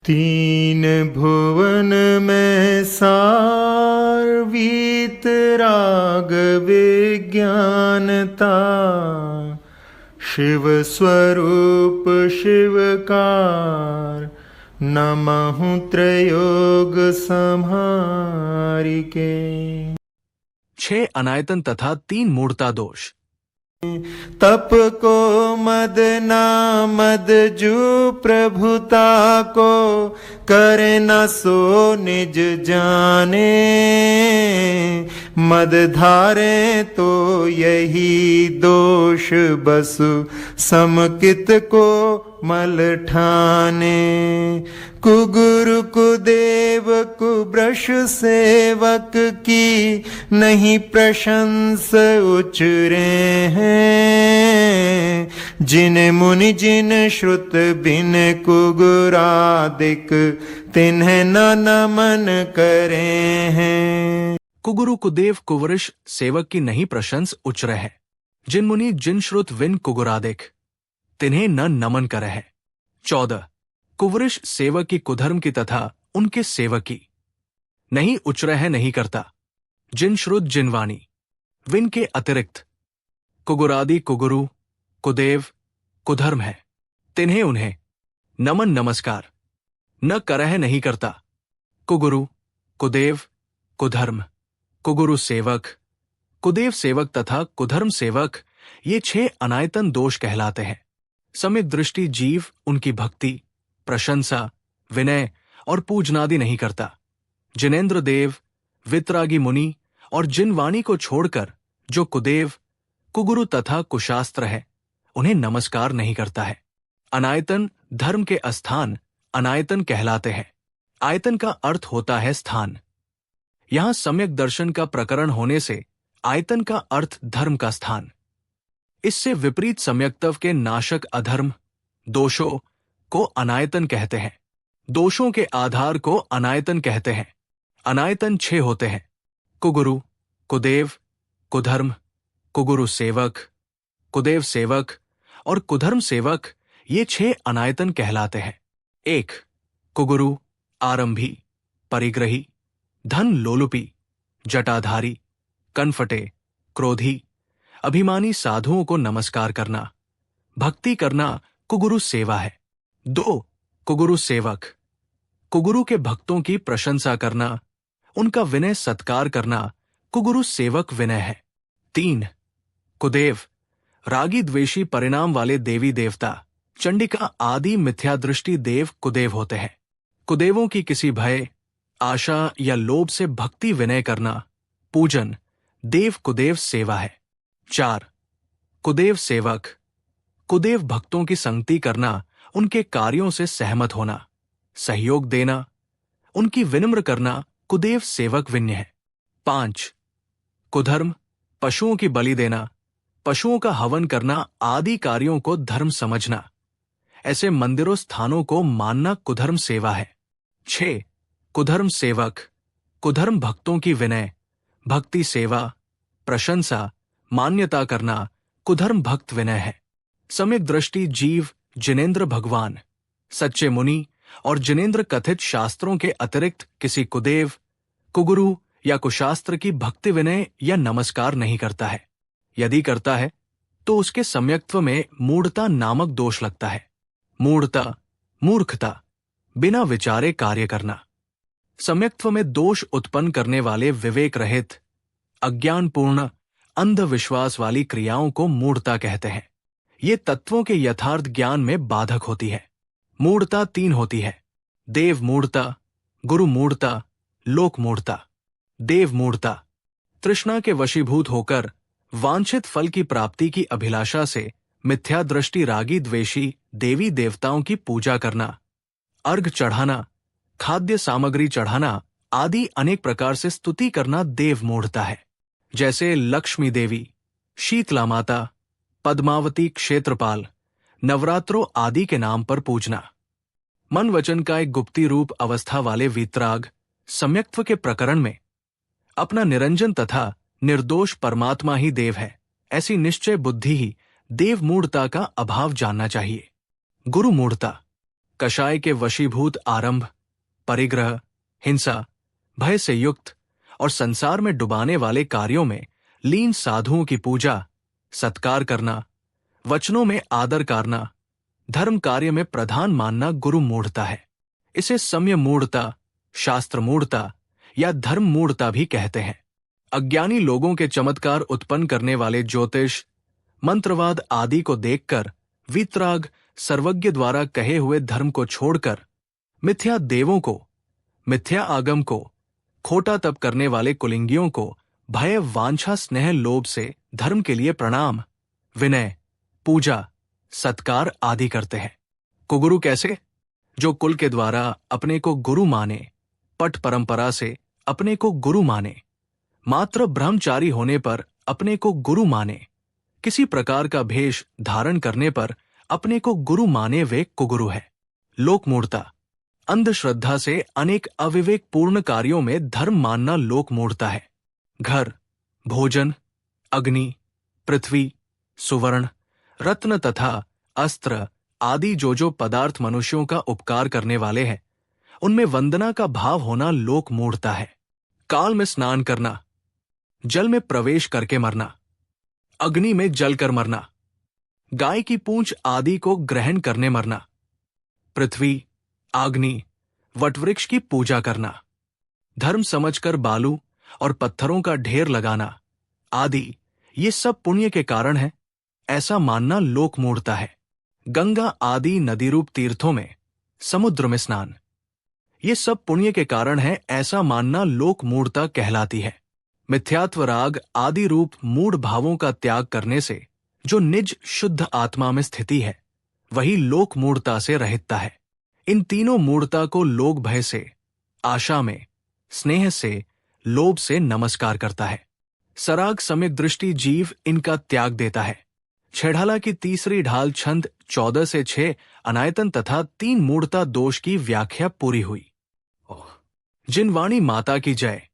तीन भुवन में सार वीतराग विज्ञानता, शिव स्वरूप शिवकार, नमहु त्रयोग संहारिके। 6 अनायतन तथा 3 मूर्ता दोष। तप को मद नामद जू प्रभुता को, करे न सो निज जाने, मद धारे तो यही दोष बसु समकित को मल ठाने। कुगुरु कुदेव कुब्रश सेवक की, नहीं प्रशंस उचरे हैं, जिन मुनि जिन श्रुत बिन कुगुरादिक, तिन्हें न नमन करे हैं। कुगुरु कुदेव कुवरिश सेवक की नहीं प्रशंस उच्र है, जिन मुनि जिन श्रुत विन कुगुरादिक, तिन्हें न नमन करे है। 14 कुवरिश सेवक की कुधर्म की तथा उनके सेवक की नहीं उच्र है नहीं करता, जिन श्रुत जिनवाणी विन के अतिरिक्त, कुगुरादि कुगुरु कुदेव कुधर्म है, तिन्हें उन्हें नमन नमस्कार न करह नहीं करता। कुगुरु कुदेव कुधर्म कुगुरु सेवक कुदेव सेवक तथा कुधर्म सेवक, ये 6 अनायतन दोष कहलाते हैं। सम्यक दृष्टि जीव उनकी भक्ति प्रशंसा विनय और पूजनादि नहीं करता। जिनेन्द्र देव वितरागी मुनि और जिन वाणी को छोड़कर जो कुदेव कुगुरु तथा कुशास्त्र है, उन्हें नमस्कार नहीं करता है। अनायतन धर्म के अस्थान अनायतन कहलाते हैं। आयतन का अर्थ होता है स्थान। यहां सम्यक दर्शन का प्रकरण होने से आयतन का अर्थ धर्म का स्थान। इससे विपरीत सम्यक्तव के नाशक अधर्म दोषों को अनायतन कहते हैं। दोषों के आधार को अनायतन कहते हैं। अनायतन 6 होते हैं: कुगुरु कुदेव कुधर्म कुगुरु सेवक कुदेव सेवक और कुधर्म सेवक, ये 6 अनायतन कहलाते हैं। 1 कुगुरु आरंभी परिग्रही धन लोलुपी जटाधारी कनफटे क्रोधी अभिमानी साधुओं को नमस्कार करना भक्ति करना कुगुरु सेवा है। 2 कुगुरु सेवक कुगुरु के भक्तों की प्रशंसा करना उनका विनय सत्कार करना कुगुरु सेवक विनय है। 3 कुदेव रागी द्वेषी परिणाम वाले देवी देवता चंडिका आदि मिथ्यादृष्टि देव कुदेव होते हैं। कुदेवों की किसी भय आशा या लोभ से भक्ति विनय करना पूजन देव कुदेव सेवा है। 4 कुदेव सेवक कुदेव भक्तों की संगति करना उनके कार्यों से सहमत होना सहयोग देना उनकी विनम्र करना कुदेव सेवक विन्य है। 5 कुधर्म पशुओं की बलि देना पशुओं का हवन करना आदि कार्यों को धर्म समझना ऐसे मंदिरों स्थानों को मानना कुधर्म सेवा है। 6 कुधर्म सेवक कुधर्म भक्तों की विनय भक्ति सेवा प्रशंसा मान्यता करना कुधर्म भक्त विनय है। सम्यक दृष्टि जीव जिनेन्द्र भगवान सच्चे मुनि और जिनेन्द्र कथित शास्त्रों के अतिरिक्त किसी कुदेव कुगुरु या कुशास्त्र की भक्ति विनय या नमस्कार नहीं करता है। यदि करता है तो उसके सम्यक्त्व में मूढ़ता नामक दोष लगता है। मूढ़ता मूर्खता बिना विचारे कार्य करना। सम्यक्त्व में दोष उत्पन्न करने वाले विवेक रहित अज्ञानपूर्ण अंधविश्वास वाली क्रियाओं को मूढ़ता कहते हैं। ये तत्वों के यथार्थ ज्ञान में बाधक होती है। मूढ़ता 3 होती है: देव मूढ़ता गुरु मूढ़ता लोक मूढ़ता। देव मूढ़ता तृष्णा के वशीभूत होकर वांछित फल की प्राप्ति की अभिलाषा से मिथ्या दृष्टि रागी द्वेषी देवी देवताओं की पूजा करना अर्घ चढ़ाना खाद्य सामग्री चढ़ाना आदि अनेक प्रकार से स्तुति करना देव मूढ़ता है। जैसे लक्ष्मी देवी शीतला माता पद्मावती क्षेत्रपाल नवरात्रों आदि के नाम पर पूजना। मन वचन का एक गुप्ती रूप अवस्था वाले वीतराग सम्यक्त्व के प्रकरण में अपना निरंजन तथा निर्दोष परमात्मा ही देव है, ऐसी निश्चय बुद्धि ही देव मूढ़ता का अभाव जानना चाहिए। गुरु मूढ़ता कषाय के वशीभूत आरंभ, परिग्रह, हिंसा, भय से युक्त और संसार में डुबाने वाले कार्यों में लीन साधुओं की पूजा, सत्कार करना, वचनों में आदर करना, धर्म कार्य में प्रधान मानना गुरु मूढ़ता है। इसे सम्य मूढ़ता, शास्त्र मूढ़ता या धर्म मूढ़ता भी कहते हैं। अज्ञानी लोगों के चमत्कार उत्पन्न करने वाले ज्योतिष, मंत्रवाद आदि को देखकर वीतराग सर्वज्ञ द्वारा कहे हुए धर्म को छोड़कर मिथ्या देवों को, मिथ्या आगम को, खोटा तप करने वाले कुलिंगियों को भय, वांछा, स्नेह, लोभ से धर्म के लिए प्रणाम, विनय, पूजा, सत्कार आदि करते हैं। कुगुरु कैसे? जो कुल के द्वारा अपने को गुरु माने, पट परंपरा से अपने को गुरु माने, मात्र ब्रह्मचारी होने पर अपने को गुरु माने, किसी प्रकार का भेष धारण करने पर अपने को गुरु माने, वे कुगुरु है। लोक मूढ़ता, अंधश्रद्धा से अनेक अविवेक पूर्ण कार्यों में धर्म मानना लोक मूढ़ता है। घर, भोजन, अग्नि, पृथ्वी, सुवर्ण, रत्न तथा अस्त्र आदि जो पदार्थ मनुष्यों का उपकार करने वाले हैं, उनमें वंदना का भाव होना लोक मूढ़ता है। काल में स्नान करना, जल में प्रवेश करके मरना, अग्नि में जलकर मरना, गाय की पूंछ आदि को ग्रहण करने मरना, पृथ्वी, आग्नि, वटवृक्ष की पूजा करना, धर्म समझकर बालू और पत्थरों का ढेर लगाना आदि ये सब पुण्य के कारण है, ऐसा मानना लोक मूढ़ता है। गंगा आदि नदी रूप तीर्थों में, समुद्र में स्नान, ये सब पुण्य के कारण है, ऐसा मानना लोक मूढ़ता कहलाती है। मिथ्यात्व राग आदि रूप मूढ़ भावों का त्याग करने से जो निज शुद्ध आत्मा में स्थिति है, वही लोक मूढ़ता से रहितता है। इन तीनों मूढ़ता को लोग भय से, आशा में, स्नेह से, लोभ से नमस्कार करता है। सराग सम्यक दृष्टि जीव इनका त्याग देता है। छेढ़ाला की तीसरी ढाल छंद 14 से 6 अनायतन तथा 3 मूढ़ता दोष की व्याख्या पूरी हुई। जिन वाणी माता की जय।